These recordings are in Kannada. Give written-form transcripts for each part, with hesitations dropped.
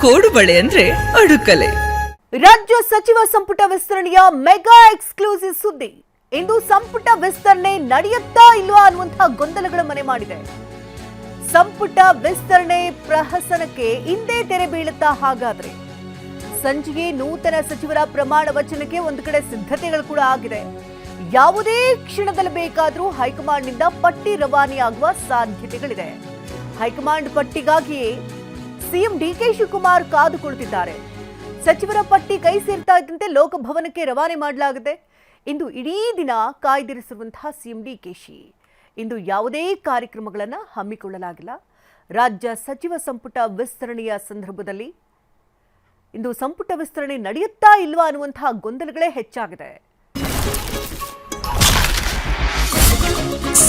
ಕೋಡುಬಳೆ ಅಂದ್ರೆ ಅಡುಕಲೆ. ರಾಜ್ಯ ಸಚಿವ ಸಂಪುಟ ವಿಸ್ತರಣೆಯ ಮೆಗಾ ಎಕ್ಸ್ಕ್ಲೂಸಿವ್ ಸುದ್ದಿ. ಇಂದು ಸಂಪುಟ ವಿಸ್ತರಣೆ ನಡೆಯುತ್ತಾ ಇಲ್ವಾ ಅನ್ನುವಂತಹ ಗೊಂದಲಗಳ ಮನೆ ಮಾಡಿದೆ. ಸಂಪುಟ ವಿಸ್ತರಣೆ ಪ್ರಹಸನಕ್ಕೆ ಹಿಂದೆ ತೆರೆ ಬೀಳುತ್ತಾ ಹಾಗಾದ್ರೆ ಸಂಜೆಗೆ ನೂತನ ಸಚಿವರ ಪ್ರಮಾಣ ವಚನಕ್ಕೆ ಒಂದು ಕಡೆ ಸಿದ್ಧತೆಗಳು ಕೂಡ ಆಗಿದೆ. ಯಾವುದೇ ಕ್ಷಣದಲ್ಲಿ ಬೇಕಾದರೂ ಹೈಕಮಾಂಡ್ನಿಂದ ಪಟ್ಟಿ ರವಾನೆಯಾಗುವ ಸಾಧ್ಯತೆಗಳಿದೆ. ಹೈಕಮಾಂಡ್ ಪಟ್ಟಿಗಾಗಿಯೇ ಸಿಎಂ ಡಿಕೆ ಶಿವಕುಮಾರ್ ಕಾದು ಕುಳಿತಿದ್ದಾರೆ. ಸಚಿವರ ಪಟ್ಟಿ ಕೈ ಸೇರ್ತಾ ಇದ್ದಂತೆ ಲೋಕಭವನಕ್ಕೆ ರವಾನೆ ಮಾಡಲಾಗಿದೆ. ಇಂದು ಇಡೀ ದಿನ ಕಾಯ್ದಿರಿಸಿರುವಂತಹ ಸಿಎಂ ಡಿಕೆಶಿ ಇಂದು ಯಾವುದೇ ಕಾರ್ಯಕ್ರಮಗಳನ್ನು ಹಮ್ಮಿಕೊಳ್ಳಲಾಗಿಲ್ಲ. ರಾಜ್ಯ ಸಚಿವ ಸಂಪುಟ ವಿಸ್ತರಣೆಯ ಸಂದರ್ಭದಲ್ಲಿ ಇಂದು ಸಂಪುಟ ವಿಸ್ತರಣೆ ನಡೆಯುತ್ತಾ ಇಲ್ವಾ ಅನ್ನುವಂತಹ ಗೊಂದಲಗಳೇ ಹೆಚ್ಚಾಗಿದೆ.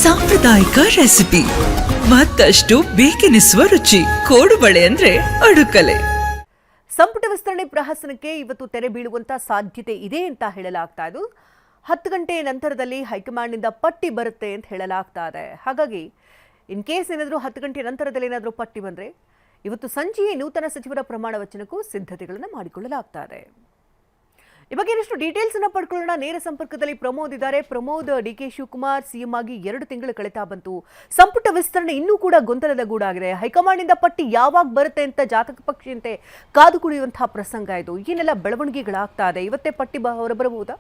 ಸಾಂಪ್ರದಾಯಿಕ ರೆಸಿಪಿ, ಮತ್ತಷ್ಟು ಬೇಕೆನಿಸುವ ರುಚಿ. ಕೋಡುಬಳೆ ಅಂದ್ರೆ ಅಡುಕಲೆ. ಸಂಪುಟ ವಿಸ್ತರಣೆ ಪ್ರಹಸನಕ್ಕೆ ಇವತ್ತು ತೆರೆ ಬೀಳುವಂತಹ ಸಾಧ್ಯತೆ ಇದೆ ಅಂತ ಹೇಳಲಾಗ್ತಾ ಇದ್ದು, 10 ಗಂಟೆ ನಂತರದಲ್ಲಿ ಹೈಕಮಾಂಡ್ನಿಂದ ಪಟ್ಟಿ ಬರುತ್ತೆ ಅಂತ ಹೇಳಲಾಗ್ತಾ ಇದೆ. ಹಾಗಾಗಿ ಇನ್ ಕೇಸ್ ಏನಾದರೂ 10 ಗಂಟೆ ನಂತರದಲ್ಲಿ ಏನಾದರೂ ಪಟ್ಟಿ ಬಂದರೆ ಇವತ್ತು ಸಂಜೆಯೇ ನೂತನ ಸಚಿವರ ಪ್ರಮಾಣ ವಚನಕ್ಕೂ ಸಿದ್ಧತೆಗಳನ್ನು ಮಾಡಿಕೊಳ್ಳಲಾಗ್ತಾ ಇದೆ. ಈ ಬಗ್ಗೆ ಇನ್ನಷ್ಟು ಡೀಟೇಲ್ಸ್ ಅನ್ನ ಪಡ್ಕೊಳ್ಳೋಣ. ನೇರ ಸಂಪರ್ಕದಲ್ಲಿ ಪ್ರಮೋದ್ ಇದ್ದಾರೆ. ಪ್ರಮೋದ್, ಡಿಕೆ ಶಿವಕುಮಾರ್ ಸಿಎಂ ಆಗಿ 2 ತಿಂಗಳು ಕಳೆತಾ ಬಂತು. ಸಂಪುಟ ವಿಸ್ತರಣೆ ಇನ್ನೂ ಕೂಡ ಗೊಂದಲದ ಗೂಡಾಗಿದೆ. ಹೈಕಮಾಂಡ್ನಿಂದ ಪಟ್ಟಿ ಯಾವಾಗ ಬರುತ್ತೆ ಅಂತ ಜಾತಕ ಪಕ್ಷಿಯಂತೆ ಕಾದು ಕುಡಿಯುವಂತಹ ಪ್ರಸಂಗ ಇದು. ಏನೆಲ್ಲ ಬೆಳವಣಿಗೆಗಳಾಗ್ತಾ ಇದೆ? ಇವತ್ತೇ ಪಟ್ಟಿ ಹೊರಬರಬಹುದಾ?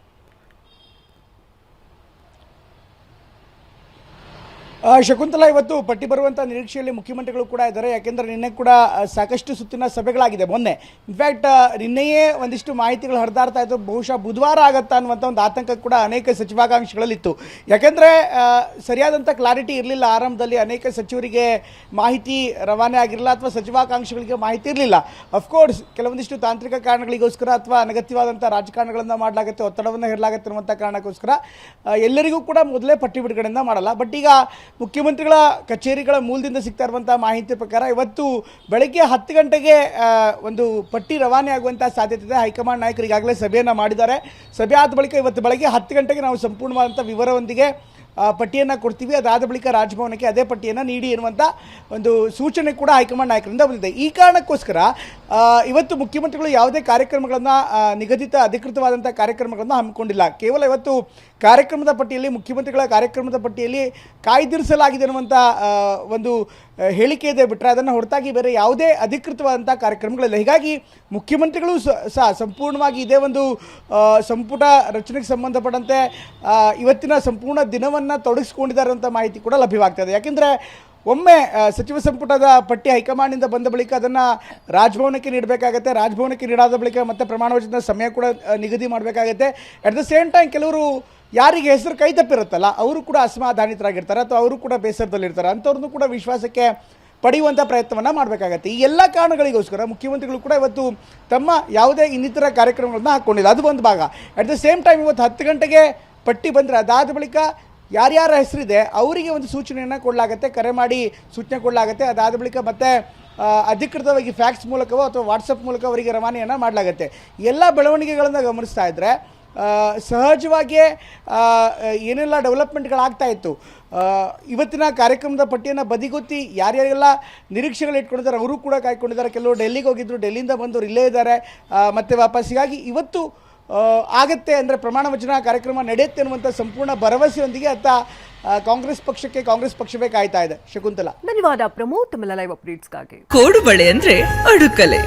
ಶಕುಂತಲಾ, ಇವತ್ತು ಪಟ್ಟಿ ಬರುವಂಥ ನಿರೀಕ್ಷೆಯಲ್ಲಿ ಮುಖ್ಯಮಂತ್ರಿಗಳು ಕೂಡ ಇದ್ದಾರೆ. ಯಾಕೆಂದರೆ ನಿನ್ನೆ ಕೂಡ ಸಾಕಷ್ಟು ಸುತ್ತಿನ ಸಭೆಗಳಾಗಿದೆ. ಮೊನ್ನೆ ಇನ್ಫ್ಯಾಕ್ಟ್ ನಿನ್ನೆಯೇ ಒಂದಿಷ್ಟು ಮಾಹಿತಿಗಳು ಹರಿದಾಡ್ತಾ ಇತ್ತು. ಬಹುಶಃ ಬುಧವಾರ ಆಗುತ್ತಾ ಅನ್ನುವಂಥ ಒಂದು ಆತಂಕ ಕೂಡ ಅನೇಕ ಸಚಿವಾಕಾಂಕ್ಷಿಗಳಲ್ಲಿತ್ತು. ಯಾಕೆಂದರೆ ಸರಿಯಾದಂಥ ಕ್ಲಾರಿಟಿ ಇರಲಿಲ್ಲ. ಆರಂಭದಲ್ಲಿ ಅನೇಕ ಸಚಿವರಿಗೆ ಮಾಹಿತಿ ರವಾನೆ ಆಗಿರಲಿಲ್ಲ ಅಥವಾ ಸಚಿವಾಕಾಂಕ್ಷಿಗಳಿಗೆ ಮಾಹಿತಿ ಇರಲಿಲ್ಲ. ಅಫ್ಕೋರ್ಸ್ ಕೆಲವೊಂದಿಷ್ಟು ತಾಂತ್ರಿಕ ಕಾರಣಗಳಿಗೋಸ್ಕರ ಅಥವಾ ಅನಗತ್ಯವಾದಂಥ ರಾಜಕಾರಣಗಳನ್ನು ಮಾಡಲಾಗುತ್ತೆ, ಒತ್ತಡವನ್ನು ಹೇರಲಾಗುತ್ತೆ ಅನ್ನುವಂಥ ಕಾರಣಕ್ಕೋಸ್ಕರ ಎಲ್ಲರಿಗೂ ಕೂಡ ಮೊದಲೇ ಪಟ್ಟಿ ಬಿಡುಗಡೆಯಿಂದ ಮಾಡಲ್ಲ. ಬಟ್ ಈಗ ಮುಖ್ಯಮಂತ್ರಿಗಳ ಕಚೇರಿಗಳ ಮೂಲದಿಂದ ಸಿಗ್ತಾ ಇರುವಂತಹ ಮಾಹಿತಿ ಪ್ರಕಾರ ಇವತ್ತು ಬೆಳಗ್ಗೆ 10 ಗಂಟೆಗೆ ಒಂದು ಪಟ್ಟಿ ರವಾನೆ ಆಗುವಂತಹ ಸಾಧ್ಯತೆ ಇದೆ. ಹೈಕಮಾಂಡ್ ನಾಯಕರು ಈಗಾಗಲೇ ಸಭೆಯನ್ನು ಮಾಡಿದ್ದಾರೆ. ಸಭೆ ಆದ ಬಳಿಕ ಇವತ್ತು ಬೆಳಗ್ಗೆ 10 ಗಂಟೆಗೆ ನಾವು ಸಂಪೂರ್ಣವಾದಂಥ ವಿವರದೊಂದಿಗೆ ಪಟ್ಟಿಯನ್ನು ಕೊಡ್ತೀವಿ. ಅದಾದ ಬಳಿಕ ರಾಜಭವನಕ್ಕೆ ಅದೇ ಪಟ್ಟಿಯನ್ನು ನೀಡಿ ಎನ್ನುವಂಥ ಒಂದು ಸೂಚನೆ ಕೂಡ ಹೈಕಮಾಂಡ್ ನಾಯಕರಿಂದ ಬಂದಿದೆ. ಈ ಕಾರಣಕ್ಕೋಸ್ಕರ ಇವತ್ತು ಮುಖ್ಯಮಂತ್ರಿಗಳು ಯಾವುದೇ ಕಾರ್ಯಕ್ರಮಗಳನ್ನು ನಿಗದಿತ ಅಧಿಕೃತವಾದಂಥ ಕಾರ್ಯಕ್ರಮಗಳನ್ನು ಹಮ್ಮಿಕೊಂಡಿಲ್ಲ. ಕೇವಲ ಇವತ್ತು ಕಾರ್ಯಕ್ರಮದ ಪಟ್ಟಿಯಲ್ಲಿ, ಮುಖ್ಯಮಂತ್ರಿಗಳ ಕಾರ್ಯಕ್ರಮದ ಪಟ್ಟಿಯಲ್ಲಿ ಕಾಯ್ದಿರಿಸಲಾಗಿದೆ ಅನ್ನುವಂಥ ಒಂದು ಹೇಳಿಕೆ ಇದೆ. ಬಿಟ್ಟರೆ ಅದನ್ನು ಹೊರತಾಗಿ ಬೇರೆ ಯಾವುದೇ ಅಧಿಕೃತವಾದಂಥ ಕಾರ್ಯಕ್ರಮಗಳಿಲ್ಲ. ಹೀಗಾಗಿ ಮುಖ್ಯಮಂತ್ರಿಗಳು ಸಹ ಸಂಪೂರ್ಣವಾಗಿ ಇದೇ ಒಂದು ಸಂಪುಟ ರಚನೆಗೆ ಸಂಬಂಧಪಟ್ಟಂತೆ ಇವತ್ತಿನ ಸಂಪೂರ್ಣ ದಿನವನ್ನು ತೊಡಗಿಸ್ಕೊಂಡಿದ್ದಾರೆ ಅಂತ ಮಾಹಿತಿ ಕೂಡ ಲಭ್ಯವಾಗ್ತದೆ. ಯಾಕೆಂದರೆ ಒಮ್ಮೆ ಸಚಿವ ಸಂಪುಟದ ಪಟ್ಟಿ ಹೈಕಮಾಂಡ್ನಿಂದ ಬಂದ ಬಳಿಕ ಅದನ್ನು ರಾಜಭವನಕ್ಕೆ ನೀಡಬೇಕಾಗತ್ತೆ. ರಾಜಭವನಕ್ಕೆ ನೀಡಾದ ಬಳಿಕ ಮತ್ತೆ ಪ್ರಮಾಣ ವಚನದ ಸಮಯ ಕೂಡ ನಿಗದಿ ಮಾಡಬೇಕಾಗತ್ತೆ. ಅಟ್ ದ ಸೇಮ್ ಟೈಮ್ ಕೆಲವರು ಯಾರಿಗೆ ಹೆಸರು ಕೈ ತಪ್ಪಿರುತ್ತಲ್ಲ ಅವರು ಕೂಡ ಅಸಮಾಧಾನಿತರಾಗಿರ್ತಾರೆ ಅಥವಾ ಅವರು ಕೂಡ ಬೇಸರದಲ್ಲಿರ್ತಾರೆ. ಅಂಥವ್ರನ್ನೂ ಕೂಡ ವಿಶ್ವಾಸಕ್ಕೆ ಪಡೆಯುವಂಥ ಪ್ರಯತ್ನವನ್ನು ಮಾಡಬೇಕಾಗತ್ತೆ. ಈ ಎಲ್ಲ ಕಾರಣಗಳಿಗೋಸ್ಕರ ಮುಖ್ಯಮಂತ್ರಿಗಳು ಕೂಡ ಇವತ್ತು ತಮ್ಮ ಯಾವುದೇ ಇನ್ನಿತರ ಕಾರ್ಯಕ್ರಮಗಳನ್ನು ಹಾಕ್ಕೊಂಡಿಲ್ಲ. ಅದು ಒಂದು ಭಾಗ. ಅಟ್ ದ ಸೇಮ್ ಟೈಮ್ ಇವತ್ತು 10 ಗಂಟೆಗೆ ಪಟ್ಟಿ ಬಂದರೆ ಅದಾದ ಬಳಿಕ ಯಾರ್ಯಾರ ಹೆಸರಿದೆ ಅವರಿಗೆ ಒಂದು ಸೂಚನೆಯನ್ನು ಕೊಡಲಾಗುತ್ತೆ, ಕರೆ ಮಾಡಿ ಸೂಚನೆ ಕೊಡಲಾಗುತ್ತೆ. ಅದಾದ ಬಳಿಕ ಮತ್ತೆ ಅಧಿಕೃತವಾಗಿ ಫ್ಯಾಕ್ಸ್ ಮೂಲಕವೋ ಅಥವಾ ವಾಟ್ಸಪ್ ಮೂಲಕ ಅವರಿಗೆ ರವಾನೆಯನ್ನು ಮಾಡಲಾಗುತ್ತೆ. ಎಲ್ಲ ಬೆಳವಣಿಗೆಗಳನ್ನು ಗಮನಿಸ್ತಾ ಇದ್ದರೆ ಸಹಜವಾಗಿಯೇ ಏನೆಲ್ಲ ಡೆವಲಪ್ಮೆಂಟ್ಗಳಾಗ್ತಾ ಇತ್ತು. ಇವತ್ತಿನ ಕಾರ್ಯಕ್ರಮದ ಪಟ್ಟಿಯನ್ನು ಬದಿಗೊತ್ತಿ ಯಾರ್ಯಾರೆಲ್ಲ ನಿರೀಕ್ಷೆಗಳು ಇಟ್ಕೊಂಡಿದ್ದಾರೆ ಅವರು ಕೂಡ ಕಾಯ್ಕೊಂಡಿದ್ದಾರೆ. ಕೆಲವರು ಡೆಲ್ಲಿಗೆ ಹೋಗಿದ್ದರು, ಡೆಲ್ಲಿಯಿಂದ ಬಂದವರು ಇಲ್ಲೇ ಇದ್ದಾರೆ ಮತ್ತೆ ವಾಪಸ್. ಹೀಗಾಗಿ ಇವತ್ತು ಆಗತ್ತೆ ಅಂದರೆ ಪ್ರಮಾಣ ವಚನ ಕಾರ್ಯಕ್ರಮ ನಡೆಯುತ್ತೆ ಅನ್ನುವಂಥ ಸಂಪೂರ್ಣ ಭರವಸೆಯೊಂದಿಗೆ ಕಾಂಗ್ರೆಸ್ ಪಕ್ಷವೇ ಕಾಯ್ತಾ ಇದೆ. ಶಕುಂತಲಾ, ಧನ್ಯವಾದ ಪ್ರಮೋದ್. ತಮ್ಮೆಲ್ಲ ಲೈವ್ ಅಪ್ಡೇಟ್ಸ್ಗಾಗಿ. ಕೋಡುಬಳೆ ಅಂದ್ರೆ ಅಡುಕಲೆ.